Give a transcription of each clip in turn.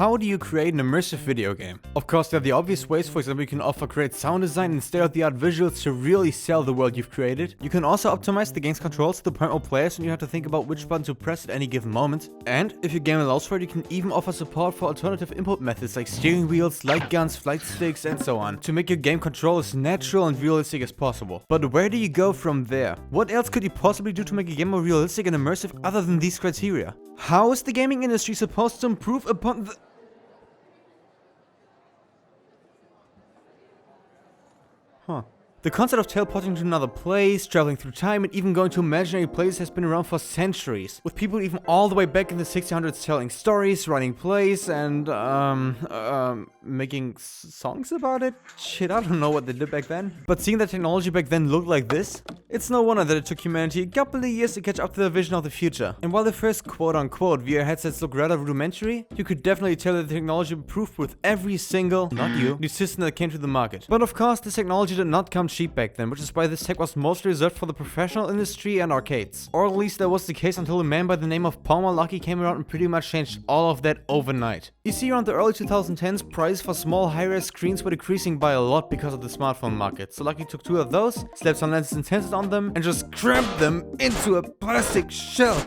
how do you create an immersive video game? Of course, there are the obvious ways. For example, you can offer great sound design and state-of-the-art visuals to really sell the world you've created. You can also optimize the game's controls to the point where players don't have to think about which button to press at any given moment. And if your game allows for it, you can even offer support for alternative input methods like steering wheels, light guns, flight sticks, and so on, to make your game control as natural and realistic as possible. But where do you go from there? What else could you possibly do to make a game more realistic and immersive other than these criteria? How is the gaming industry supposed to improve upon the... Huh. The concept of teleporting to another place, traveling through time, and even going to imaginary places has been around for centuries, with people even all the way back in the 1600s telling stories, writing plays, and making songs about it? Shit, I don't know what they did back then. But seeing that technology back then looked like this, it's no wonder that it took humanity a couple of years to catch up to the vision of the future. And while the first quote-unquote VR headsets look rather rudimentary, you could definitely tell that the technology improved with every single, not you, new system that came to the market. But of course, this technology did not come cheap back then, which is why this tech was mostly reserved for the professional industry and arcades. Or at least that was the case until a man by the name of Palmer Luckey came around and pretty much changed all of that overnight. You see, around the early 2010s, prices for small high-res screens were decreasing by a lot because of the smartphone market. So Luckey took two of those, slapped some lenses and sensors on them, and just crammed them into a plastic shell.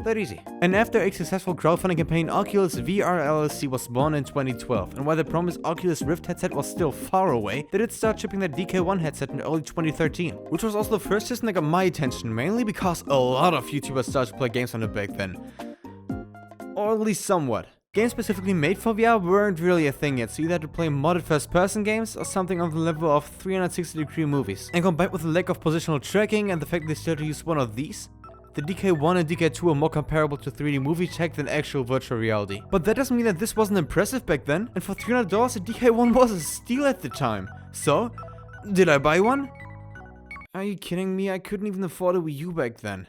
That easy. And after a successful crowdfunding campaign, Oculus VR LLC was born in 2012, and while the promised Oculus Rift headset was still far away, they did start shipping their DK1 headset in early 2013, which was also the first system that got my attention, mainly because a lot of YouTubers started to play games on it back then. Or at least somewhat. Games specifically made for VR weren't really a thing yet, so you had to play modded first-person games or something on the level of 360-degree movies. And combined with the lack of positional tracking and the fact they still had to use one of these, the DK1 and DK2 are more comparable to 3D movie tech than actual virtual reality. But that doesn't mean that this wasn't impressive back then, and for $300 the DK1 was a steal at the time. So, did I buy one? Are you kidding me? I couldn't even afford a Wii U back then.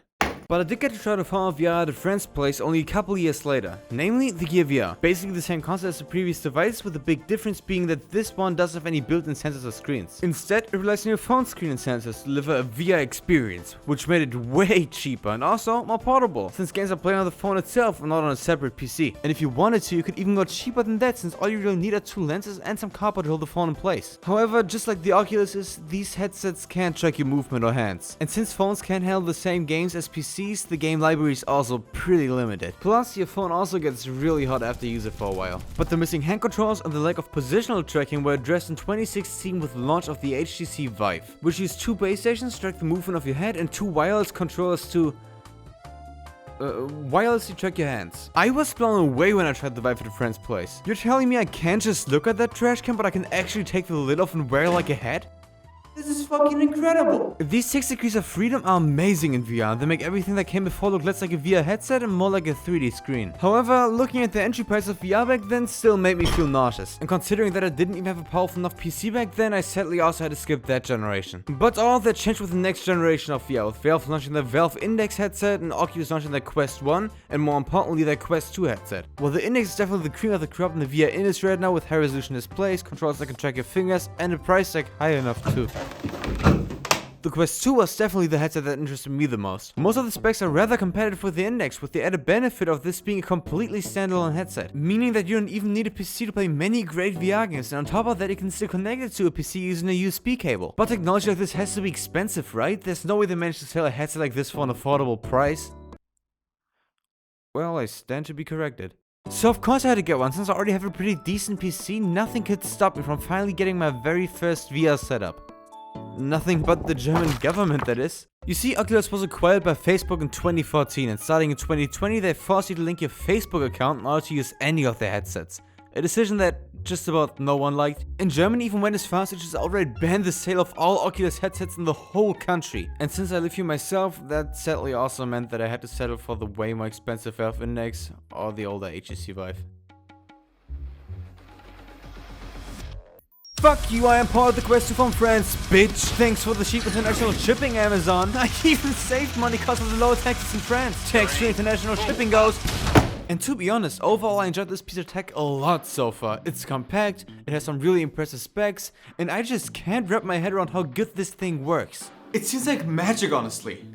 But I did get to try to follow VR at a friend's place only a couple years later, namely the Gear VR. Basically the same concept as the previous device, with the big difference being that this one doesn't have any built-in sensors or screens. Instead, it relies on your phone screen and sensors to deliver a VR experience, which made it way cheaper and also more portable, since games are played on the phone itself and not on a separate PC. And if you wanted to, you could even go cheaper than that, since all you really need are two lenses and some cardboard to hold the phone in place. However, just like the Oculus, these headsets can't track your movement or hands. And since phones can't handle the same games as PCs, the game library is also pretty limited. Plus, your phone also gets really hot after you use it for a while. But the missing hand controls and the lack of positional tracking were addressed in 2016 with the launch of the HTC Vive, which used two base stations to track the movement of your head and two wireless controllers to wirelessly track your hands. I was blown away when I tried the Vive at a friend's place. You're telling me I can't just look at that trash can, but I can actually take the lid off and wear it like a hat? This is fucking incredible! These 6 degrees of freedom are amazing in VR. They make everything that came before look less like a VR headset and more like a 3D screen. However, looking at the entry price of VR back then still made me feel nauseous. And considering that I didn't even have a powerful enough PC back then, I sadly also had to skip that generation. But all of that changed with the next generation of VR, with Valve launching their Valve Index headset and Oculus launching their Quest 1, and more importantly their Quest 2 headset. Well, the Index is definitely the cream of the crop in the VR industry right now, with high resolution displays, controls that can track your fingers, and a price tag high enough too. The Quest 2 was definitely the headset that interested me the most. Most of the specs are rather competitive with the Index, with the added benefit of this being a completely standalone headset, meaning that you don't even need a PC to play many great VR games, and on top of that you can still connect it to a PC using a USB cable. But technology like this has to be expensive, right? There's no way they managed to sell a headset like this for an affordable price. Well, I stand to be corrected. So of course I had to get one. Since I already have a pretty decent PC, nothing could stop me from finally getting my very first VR setup. Nothing but the German government, that is. You see, Oculus was acquired by Facebook in 2014, and starting in 2020 they forced you to link your Facebook account in order to use any of their headsets. A decision that just about no one liked. In Germany even went as far as it just outright banned the sale of all Oculus headsets in the whole country. And since I live here myself, that sadly also meant that I had to settle for the way more expensive Valve Index or the older HTC Vive. Fuck you, I imported the Quest 2 from France, bitch! Thanks for the cheap international shipping, Amazon! I even saved money because of the low taxes in France! Tax-free international shipping goes! And to be honest, overall I enjoyed this piece of tech a lot so far. It's compact, it has some really impressive specs, and I just can't wrap my head around how good this thing works. It seems like magic, honestly.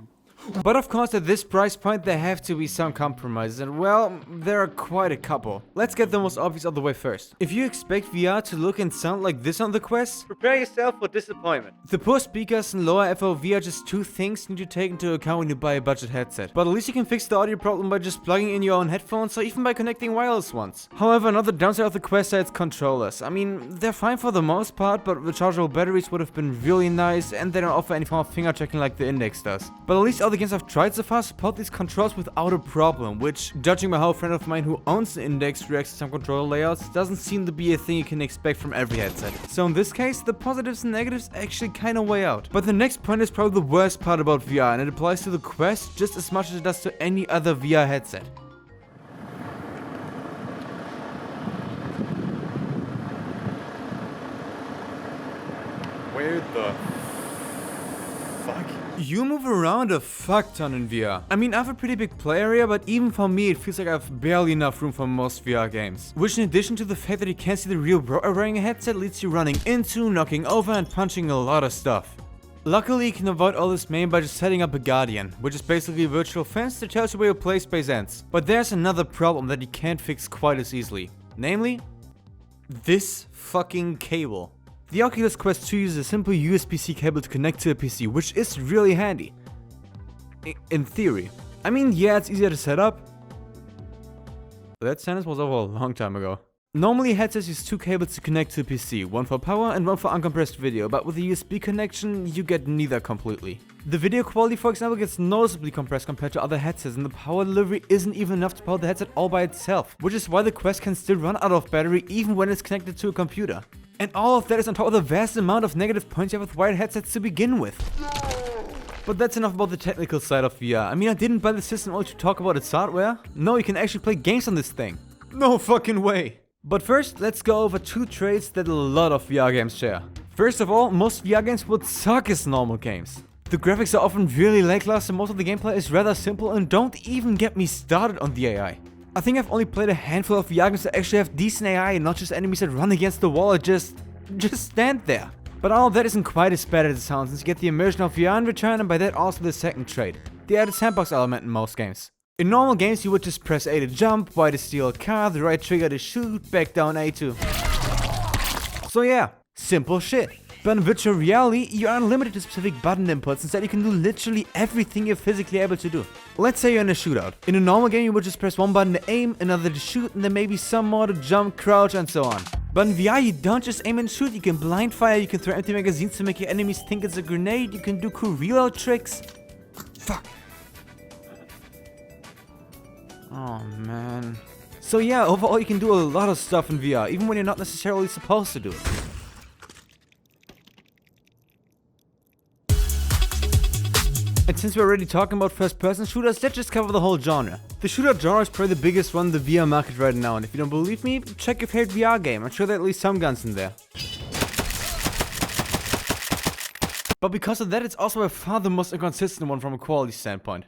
But of course, at this price point, there have to be some compromises, and well, there are quite a couple. Let's get the most obvious out of the way first. If you expect VR to look and sound like this on the Quest, prepare yourself for disappointment. The poor speakers and lower FOV are just two things you need to take into account when you buy a budget headset. But at least you can fix the audio problem by just plugging in your own headphones or even by connecting wireless ones. However, another downside of the Quest are its controllers. I mean, they're fine for the most part, but rechargeable batteries would have been really nice, and they don't offer any form of finger tracking like the Index does. But at least all the games I've tried so far support these controls without a problem, which, judging by how a friend of mine who owns an Index reacts to some controller layouts, doesn't seem to be a thing you can expect from every headset. So in this case, the positives and negatives actually kinda weigh out. But the next point is probably the worst part about VR, and it applies to the Quest just as much as it does to any other VR headset. Where the fuck? You move around a fuck ton in VR. I mean, I have a pretty big play area, but even for me, it feels like I have barely enough room for most VR games. Which, in addition to the fact that you can't see the real bro wearing a headset, leads you running into, knocking over, and punching a lot of stuff. Luckily, you can avoid all this mainly by just setting up a Guardian, which is basically a virtual fence that tells you where your play space ends. But there's another problem that you can't fix quite as easily. Namely, this fucking cable. The Oculus Quest 2 uses a simple USB-C cable to connect to a PC, which is really handy. In theory. I mean, yeah, it's easier to set up. That sentence was over a long time ago. Normally, headsets use two cables to connect to a PC, one for power and one for uncompressed video, but with a USB connection, you get neither completely. The video quality, for example, gets noticeably compressed compared to other headsets, and the power delivery isn't even enough to power the headset all by itself, which is why the Quest can still run out of battery even when it's connected to a computer. And all of that is on top of the vast amount of negative points you have with wired headsets to begin with. But that's enough about the technical side of VR. I mean, I didn't buy the system only to talk about its hardware. No, you can actually play games on this thing. No fucking way. But first, let's go over two traits that a lot of VR games share. First of all, most VR games would suck as normal games. The graphics are often really lackluster, most of the gameplay is rather simple, and don't even get me started on the AI. I think I've only played a handful of VR games that actually have decent AI and not just enemies that run against the wall or just stand there. But all of that isn't quite as bad as it sounds, since you get the immersion of VR in return, and by that also the second trait, the added sandbox element in most games. In normal games you would just press A to jump, Y to steal a car, the right trigger to shoot, back down A to... So yeah, simple shit. But in virtual reality, you aren't limited to specific button inputs, instead you can do literally everything you're physically able to do. Let's say you're in a shootout. In a normal game you would just press one button to aim, another to shoot, and then maybe some more to jump, crouch, and so on. But in VR you don't just aim and shoot, you can blind fire, you can throw empty magazines to make your enemies think it's a grenade, you can do cool reload tricks. Fuck. Oh man. So yeah, overall you can do a lot of stuff in VR, even when you're not necessarily supposed to do it. And since we're already talking about first-person shooters, let's just cover the whole genre. The shooter genre is probably the biggest one in the VR market right now, and if you don't believe me, check your favorite VR game. I'm sure there are at least some guns in there. But because of that, it's also by far the most inconsistent one from a quality standpoint.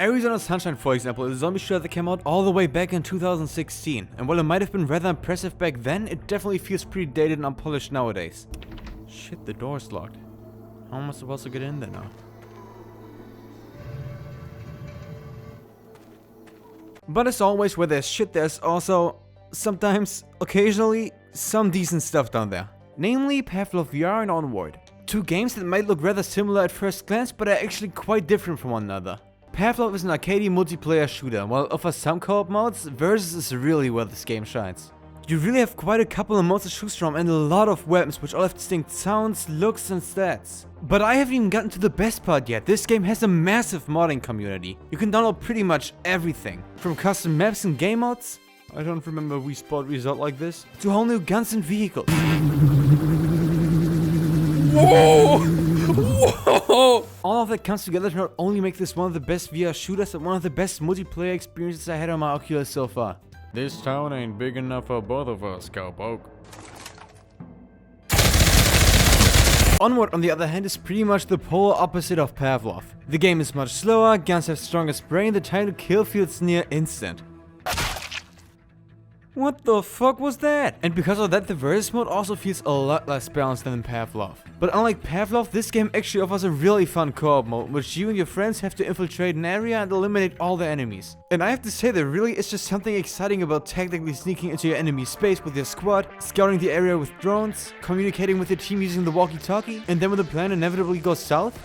Arizona Sunshine, for example, is a zombie shooter that came out all the way back in 2016, and while it might have been rather impressive back then, it definitely feels pretty dated and unpolished nowadays. Shit, the door's locked. How am I supposed to get in there now? But as always, where there's shit, there's also, sometimes, occasionally, some decent stuff down there. Namely, Pavlov VR and Onward. Two games that might look rather similar at first glance, but are actually quite different from one another. Pavlov is an arcade multiplayer shooter, while it offers some co-op modes, Versus is really where this game shines. You really have quite a couple of modes to choose from and a lot of weapons, which all have distinct sounds, looks, and stats. But I haven't even gotten to the best part yet. This game has a massive modding community. You can download pretty much everything, from custom maps and game mods, I don't remember a Wii Sport result like this, to whole new guns and vehicles. Whoa! Whoa! All of that comes together to not only make this one of the best VR shooters, but one of the best multiplayer experiences I had on my Oculus so far. This town ain't big enough for both of us, cowpoke. Onward, on the other hand, is pretty much the polar opposite of Pavlov. The game is much slower, guns have stronger spray, and the time to kill feels near instant. What the fuck was that? And because of that, the versus mode also feels a lot less balanced than in Pavlov. But unlike Pavlov, this game actually offers a really fun co-op mode, in which you and your friends have to infiltrate an area and eliminate all the enemies. And I have to say, there really is just something exciting about tactically sneaking into your enemy space with your squad, scouting the area with drones, communicating with your team using the walkie-talkie, and then when the plan inevitably goes south,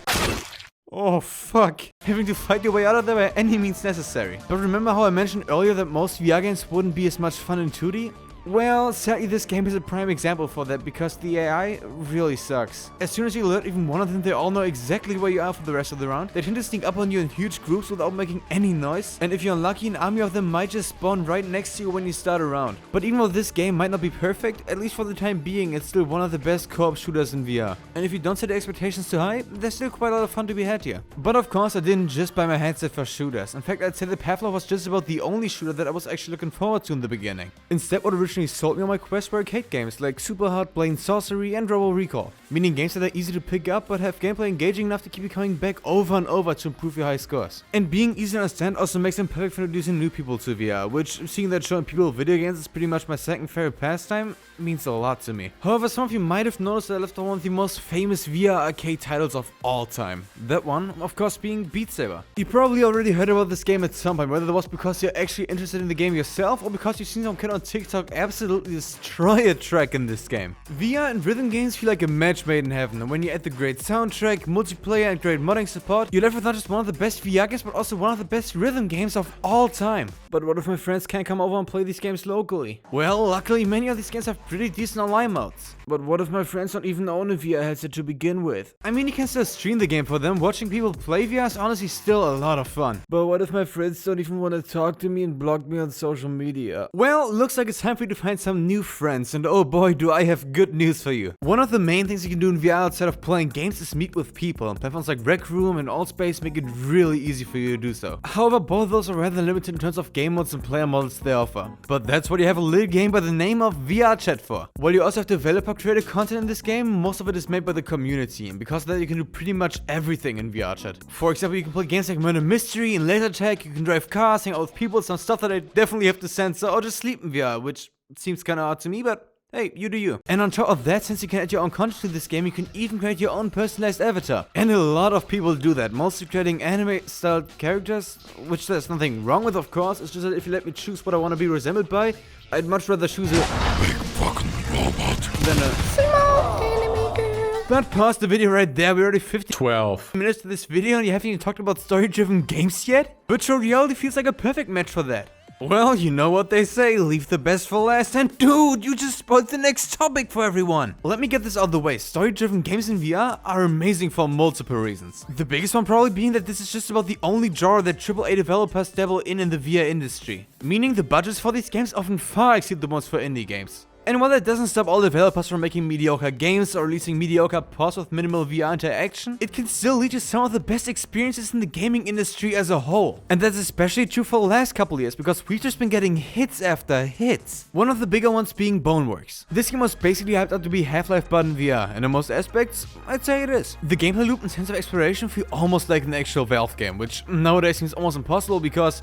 oh fuck, having to fight your way out of there by any means necessary. But remember how I mentioned earlier that most VR games wouldn't be as much fun in 2D? Well, sadly this game is a prime example for that, because the AI really sucks. As soon as you alert even one of them, they all know exactly where you are for the rest of the round. They tend to sneak up on you in huge groups without making any noise, and if you're unlucky, an army of them might just spawn right next to you when you start a round. But even though this game might not be perfect, at least for the time being, it's still one of the best co-op shooters in VR. And if you don't set the expectations too high, there's still quite a lot of fun to be had here. But of course, I didn't just buy my headset for shooters. In fact, I'd say that Pavlov was just about the only shooter that I was actually looking forward to in the beginning. Instead, what originally sold me on my quest were arcade games like Super Hard, Blade Sorcery, and Robo Recall, meaning games that are easy to pick up but have gameplay engaging enough to keep you coming back over and over to improve your high scores. And being easy to understand also makes them perfect for introducing new people to VR, which, seeing that showing people video games is pretty much my second favorite pastime, means a lot to me. However, some of you might have noticed that I left on one of the most famous VR arcade titles of all time. That one, of course, being Beat Saber. You probably already heard about this game at some point, whether that was because you're actually interested in the game yourself or because you've seen some kid on TikTok absolutely destroy a track in this game. VR and rhythm games feel like a match made in heaven, and when you add the great soundtrack, multiplayer, and great modding support, you're left with not just one of the best VR games, but also one of the best rhythm games of all time. But what if my friends can't come over and play these games locally? Well, luckily many of these games have pretty decent online modes. But what if my friends don't even own a VR headset to begin with? I mean, you can still stream the game for them. Watching people play VR is honestly still a lot of fun. But what if my friends don't even want to talk to me and block me on social media? Well, looks like it's time for you to find some new friends, and oh boy, do I have good news for you. One of the main things you can do in VR outside of playing games is meet with people, and platforms like Rec Room and Allspace make it really easy for you to do so. However, both of those are rather limited in terms of game modes and player models they offer. But that's what you have a little game by the name of VRChat for. While you also have developer-created content in this game, most of it is made by the community, and because of that you can do pretty much everything in VRChat. For example, you can play games like Murder Mystery and Laser Tag, you can drive cars, hang out with people, some stuff that I definitely have to censor, or just sleep in VR, which seems kinda odd to me, but hey, you do you. And on top of that, since you can add your own content to this game, you can even create your own personalized avatar. And a lot of people do that, mostly creating anime-styled characters, which there's nothing wrong with, of course. It's just that if you let me choose what I want to be resembled by, I'd much rather choose a big fucking robot than a small anime girl. But pause the video right there, we're already 12 minutes to this video and you haven't even talked about story-driven games yet? Virtual reality feels like a perfect match for that. Well, you know what they say, leave the best for last, and dude, you just spoiled the next topic for everyone! Let me get this out of the way, story-driven games in VR are amazing for multiple reasons. The biggest one probably being that this is just about the only genre that AAA developers dabble in the VR industry. Meaning the budgets for these games often far exceed the ones for indie games. And while that doesn't stop all developers from making mediocre games or releasing mediocre ports with minimal VR interaction, it can still lead to some of the best experiences in the gaming industry as a whole. And that's especially true for the last couple years, because we've just been getting hits after hits. One of the bigger ones being Boneworks. This game was basically hyped up to be Half-Life but in VR, and in most aspects, I'd say it is. The gameplay loop and sense of exploration feel almost like an actual Valve game, which nowadays seems almost impossible because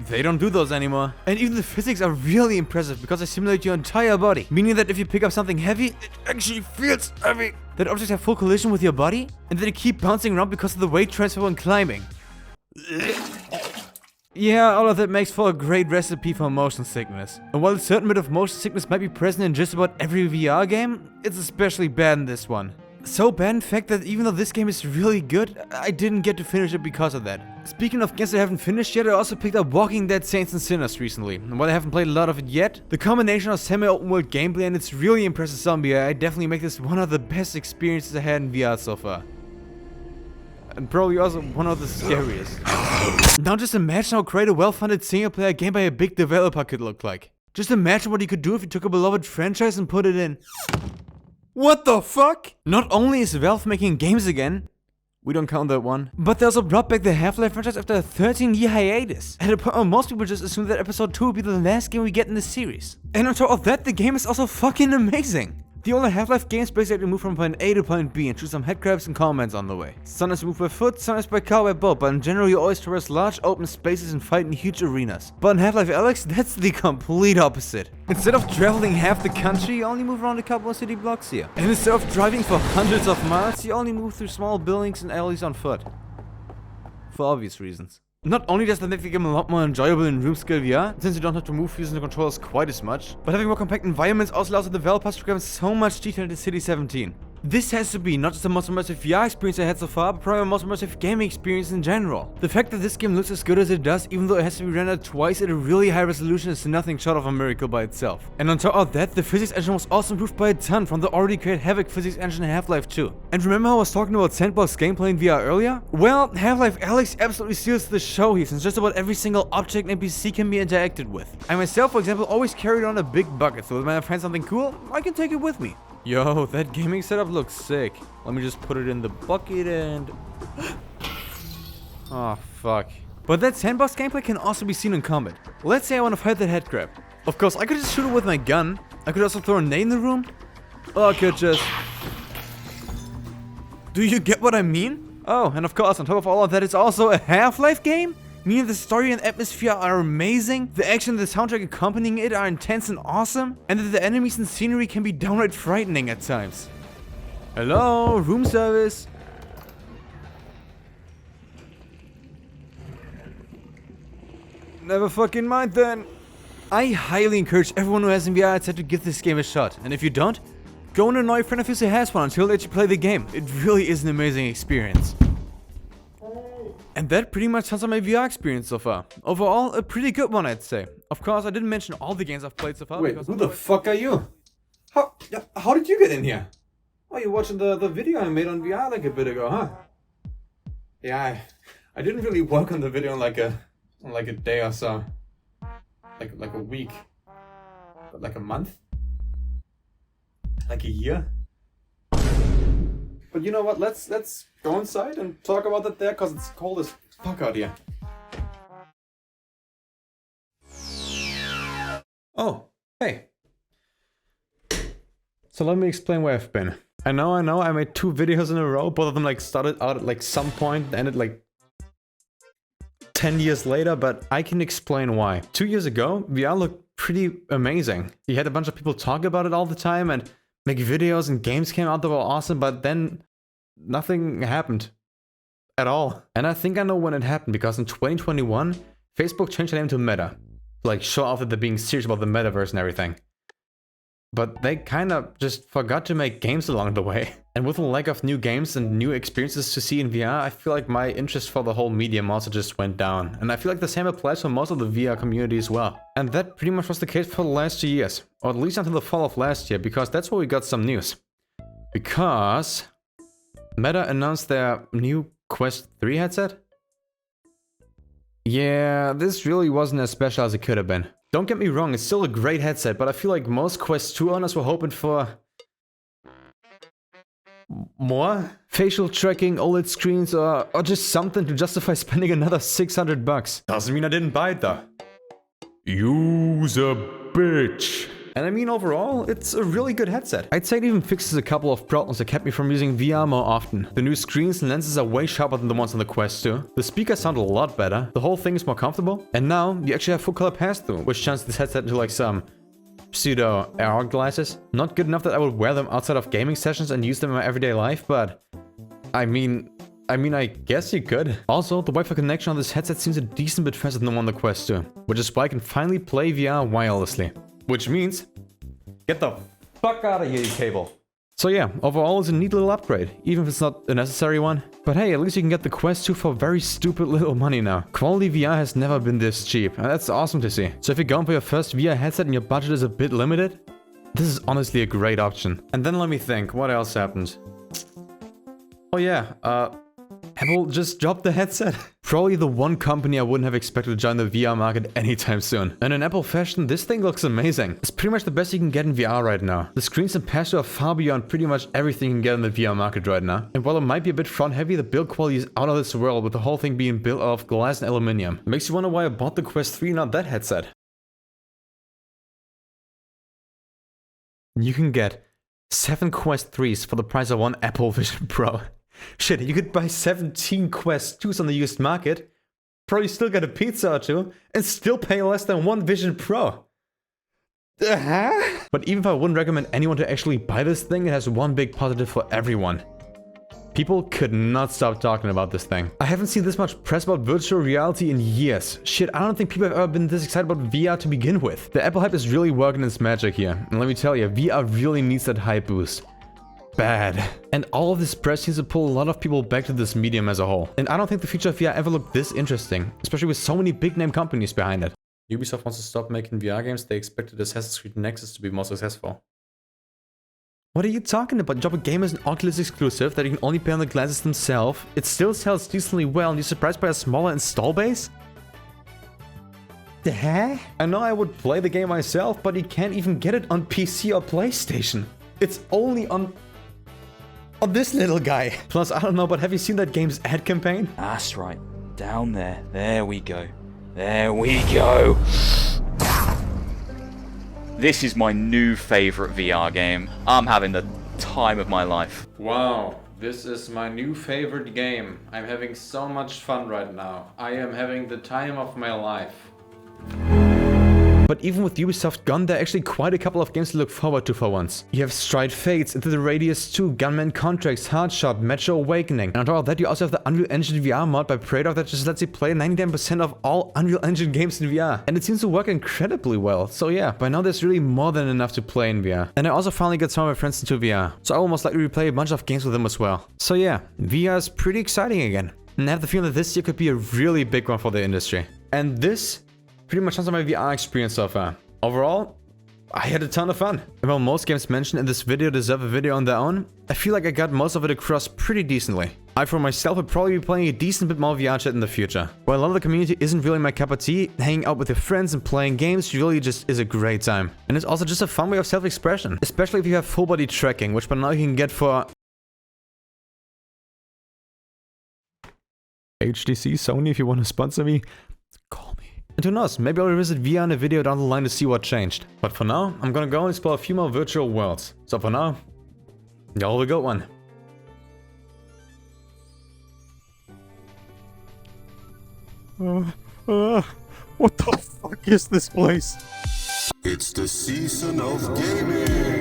they don't do those anymore. And even the physics are really impressive because they simulate your entire body. Meaning that if you pick up something heavy, it actually feels heavy. That objects have full collision with your body, and that you keep bouncing around because of the weight transfer when climbing. Yeah, all of that makes for a great recipe for motion sickness. And while a certain bit of motion sickness might be present in just about every VR game, it's especially bad in this one. So bad in fact that even though this game is really good, I didn't get to finish it because of that. Speaking of games I haven't finished yet, I also picked up Walking Dead Saints and Sinners recently. And while I haven't played a lot of it yet, the combination of semi-open world gameplay and its really impressive zombie AI definitely make this one of the best experiences I had in VR so far. And probably also one of the scariest. Now just imagine how great a well-funded single-player game by a big developer could look like. Just imagine what you could do if you took a beloved franchise and put it in. What the fuck? Not only is Valve making games again, we don't count that one, but they also brought back the Half-Life franchise after a 13-year hiatus. At a point where most people just assume that episode 2 will be the last game we get in the series. And on top of that, the game is also fucking amazing. The older Half-Life games basically move from point A to point B and shoot some headcrabs and comments on the way. Sometimes you move by foot, sometimes by car, by boat, but in general you always traverse large open spaces and fight in huge arenas. But in Half-Life Alyx, that's the complete opposite. Instead of traveling half the country, you only move around a couple of city blocks here. And instead of driving for hundreds of miles, you only move through small buildings and alleys on foot. For obvious reasons. Not only does that make the game a lot more enjoyable in room-scale VR, since you don't have to move using the controllers quite as much, but having more compact environments also allows the developers to cram so much detail into City 17. This has to be not just the most immersive VR experience I had so far, but probably the most immersive gaming experience in general. The fact that this game looks as good as it does, even though it has to be rendered twice at a really high resolution, is nothing short of a miracle by itself. And on top of that, the physics engine was also improved by a ton from the already great Havoc physics engine in Half-Life 2. And remember how I was talking about sandbox gameplay in VR earlier? Well, Half-Life Alyx absolutely steals the show here, since just about every single object and NPC can be interacted with. I myself, for example, always carried on a big bucket, so when I find something cool, I can take it with me. Yo, that gaming setup looks sick. Let me just put it in the bucket and... oh, fuck. But that sandbox gameplay can also be seen in combat. Let's say I want to fight that headcrab. Of course, I could just shoot it with my gun. I could also throw a nade in the room. Or I could just... do you get what I mean? Oh, and of course, on top of all of that, it's also a Half-Life game? Meaning the story and atmosphere are amazing, the action and the soundtrack accompanying it are intense and awesome, and that the enemies and scenery can be downright frightening at times. Hello, room service. Never fucking mind then. I highly encourage everyone who has a VR headset to give this game a shot, and if you don't, go and annoy a friend of yours who has one until they let you play the game. It really is an amazing experience. And that pretty much sums up my VR experience so far. Overall, a pretty good one, I'd say. Of course, I didn't mention all the games I've played so far. Wait, who the fuck are you? How did you get in here? Oh, you're watching the video I made on VR like a bit ago, huh? Yeah, I didn't really work on the video in like a day or so. Like a week. But like a month? Like a year? But you know what, let's go inside and talk about that there, cause it's cold as fuck out here. Oh, hey. So let me explain where I've been. I know, I made 2 videos in a row, both of them like started out at like some point, ended like 10 years later, but I can explain why. 2 years ago, VR looked pretty amazing. You had a bunch of people talk about it all the time and make videos, and games came out that were awesome, but then nothing happened at all. And I think I know when it happened, because in 2021, Facebook changed their name to Meta. Like, show off that they're being serious about the metaverse and everything. But they kind of just forgot to make games along the way. And with the lack of new games and new experiences to see in VR, I feel like my interest for the whole medium also just went down. And I feel like the same applies for most of the VR community as well. And that pretty much was the case for the last 2 years. Or at least until the fall of last year, because that's where we got some news. Because Meta announced their new Quest 3 headset. Yeah, this really wasn't as special as it could have been. Don't get me wrong, it's still a great headset, but I feel like most Quest 2 owners were hoping for... more? Facial tracking, OLED screens, or just something to justify spending another $600. Doesn't mean I didn't buy it though. Use a bitch. And I mean, overall, it's a really good headset. I'd say it even fixes a couple of problems that kept me from using VR more often. The new screens and lenses are way sharper than the ones on the Quest 2. The speakers sound a lot better. The whole thing is more comfortable. And now, you actually have full color pass-through, which turns this headset into like some pseudo AR glasses. Not good enough that I would wear them outside of gaming sessions and use them in my everyday life, but... I mean, I guess you could. Also, the Wi-Fi connection on this headset seems a decent bit faster than the one on the Quest 2, which is why I can finally play VR wirelessly. Which means, get the fuck out of here, you cable. So yeah, overall it's a neat little upgrade, even if it's not a necessary one. But hey, at least you can get the Quest 2 for very stupid little money now. Quality VR has never been this cheap, and that's awesome to see. So if you're going for your first VR headset and your budget is a bit limited, this is honestly a great option. And then let me think, what else happened? Oh yeah, Apple just dropped the headset. Probably the one company I wouldn't have expected to join the VR market anytime soon. And in Apple fashion, this thing looks amazing. It's pretty much the best you can get in VR right now. The screens and pass-through are far beyond pretty much everything you can get in the VR market right now. And while it might be a bit front heavy, the build quality is out of this world, with the whole thing being built out of glass and aluminum. It makes you wonder why I bought the Quest 3, not that headset. You can get 7 Quest 3s for the price of one Apple Vision Pro. Shit, you could buy 17 Quest 2s on the used market, probably still get a pizza or two, and still pay less than one Vision Pro. But even if I wouldn't recommend anyone to actually buy this thing, it has one big positive for everyone. People could not stop talking about this thing. I haven't seen this much press about virtual reality in years. Shit, I don't think people have ever been this excited about VR to begin with. The Apple hype is really working its magic here. And let me tell you, VR really needs that hype boost. Bad. And all of this press seems to pull a lot of people back to this medium as a whole. And I don't think the future of VR ever looked this interesting, especially with so many big name companies behind it. Ubisoft wants to stop making VR games. They expected Assassin's Creed Nexus to be more successful. What are you talking about? Drop a game as an Oculus exclusive that you can only play on the glasses themselves. It still sells decently well and you're surprised by a smaller install base? The heck? I know I would play the game myself, but you can't even get it on PC or PlayStation. It's only on this little guy. Plus, I don't know, but have you seen that game's ad campaign? That's right. Down there. There we go. There we go. This is my new favorite VR game. I'm having the time of my life. Wow, this is my new favorite game. I'm having so much fun right now. I am having the time of my life. But even with Ubisoft gone, there are actually quite a couple of games to look forward to for once. You have Stride Fates, Into the Radius 2, Gunman Contracts, Hardshot, Metro Awakening. And on top of that, you also have the Unreal Engine VR mod by Pavlov that just lets you play 99% of all Unreal Engine games in VR. And it seems to work incredibly well. So yeah, by now there's really more than enough to play in VR. And I also finally got some of my friends into VR. So I will most likely replay a bunch of games with them as well. So yeah, VR is pretty exciting again. And I have the feeling that this year could be a really big one for the industry. And this pretty much sums up my VR experience so far. Overall, I had a ton of fun. And while most games mentioned in this video deserve a video on their own, I feel like I got most of it across pretty decently. I for myself would probably be playing a decent bit more VRChat in the future. While a lot of the community isn't really my cup of tea, hanging out with your friends and playing games really just is a great time. And it's also just a fun way of self-expression, especially if you have full body tracking, which by now you can get for HTC, Sony, if you want to sponsor me, call me. And who knows, maybe I'll revisit VR in a video down the line to see what changed. But for now, I'm gonna go and explore a few more virtual worlds. So for now, y'all have a good one. What the fuck is this place? It's the season of gaming.